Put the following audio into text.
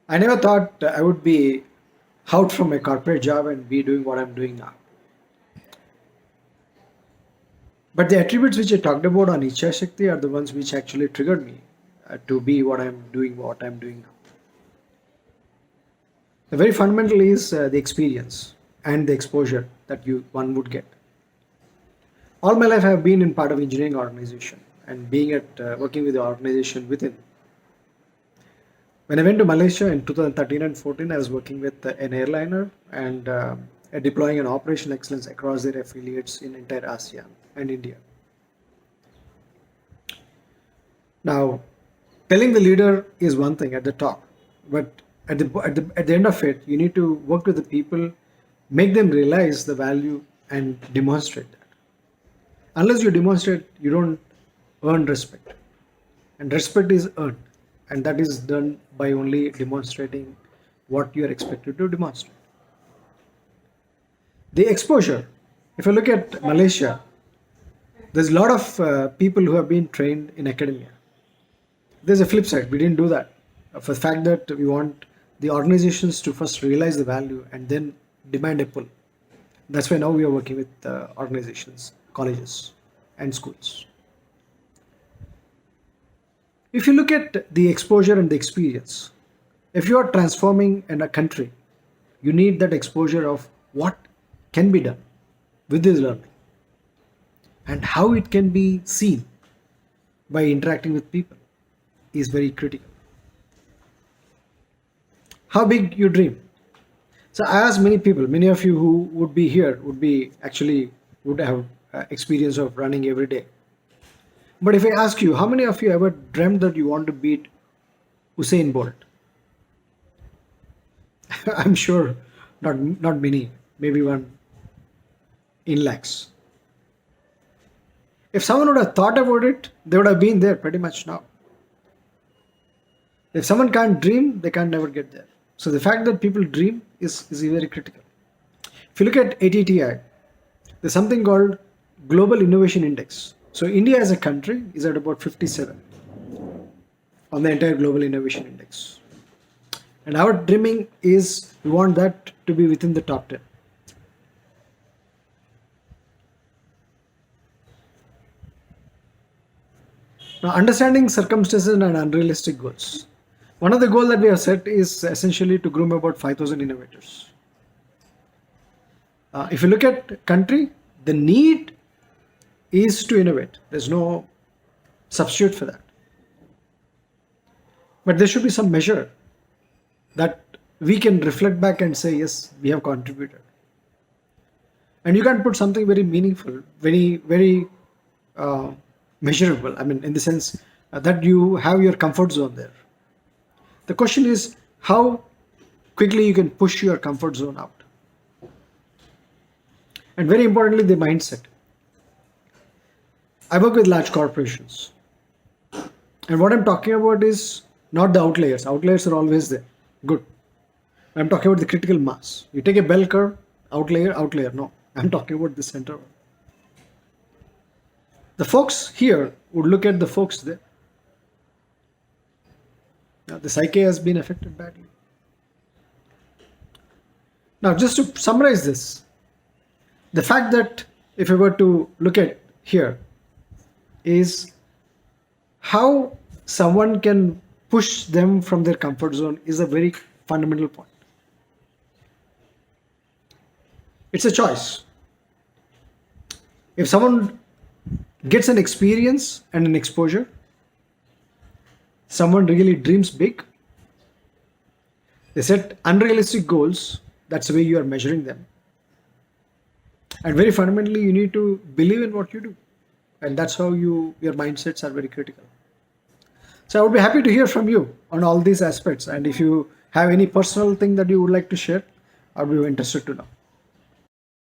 I never thought I would be out from a corporate job and be doing what I'm doing now. But the attributes which I talked about on Iccha Sakthi are the ones which actually triggered me to be what I'm doing now. The very fundamental is the experience and the exposure that one would get. All my life I have been in part of engineering organization and being at working with the organization within. When I went to Malaysia in 2013 and 14, I was working with an airliner and deploying an operational excellence across their affiliates in entire ASEAN and India. Now, telling the leader is one thing at the top, but at the end of it, you need to work with the people, make them realize the value and demonstrate that. Unless you demonstrate, you don't earn respect. And respect is earned. And that is done by only demonstrating what you are expected to demonstrate. The exposure. If you look at Malaysia, there's a lot of people who have been trained in academia. There's a flip side. We didn't do that. For the fact that we want the organizations to first realize the value and then demand a pull. That's why now we are working with organizations, colleges, and schools. If you look at the exposure and the experience, if you are transforming in a country, you need that exposure of what can be done with this learning and how it can be seen by interacting with people is very critical. How big you dream? So I asked many people, many of you who would be here would have experience of running every day. But if I ask you, how many of you ever dreamt that you want to beat Usain Bolt? I'm sure not many, maybe one in lakhs. If someone would have thought about it, they would have been there pretty much now. If someone can't dream, they can't never get there. So the fact that people dream is very critical. If you look at ATTI, there's something called Global Innovation Index. So India as a country is at about 57 on the entire Global Innovation Index. And our dreaming is we want that to be within the top 10. Now, understanding circumstances and unrealistic goals. One of the goals that we have set is essentially to groom about 5,000 innovators. If you look at country, the need is to innovate. There's no substitute for that. But there should be some measure that we can reflect back and say, yes, we have contributed. And you can put something very meaningful, very measurable. I mean, in the sense that you have your comfort zone there. The question is how quickly you can push your comfort zone out. And very importantly, the mindset. I work with large corporations. And what I'm talking about is not the outliers. Outliers are always there. Good. I'm talking about the critical mass. You take a bell curve, outlier. No, I'm talking about the center one. The folks here would look at the folks there. Now, the psyche has been affected badly. Now, just to summarize this, the fact that if I were to look at here is how someone can push them from their comfort zone is a very fundamental point. It's a choice. If someone gets an experience and an exposure, someone really dreams big, they set unrealistic goals, that's the way you are measuring them. And very fundamentally, you need to believe in what you do. And that's how your mindsets are very critical. So I would be happy to hear from you on all these aspects. And if you have any personal thing that you would like to share, I would be interested to know.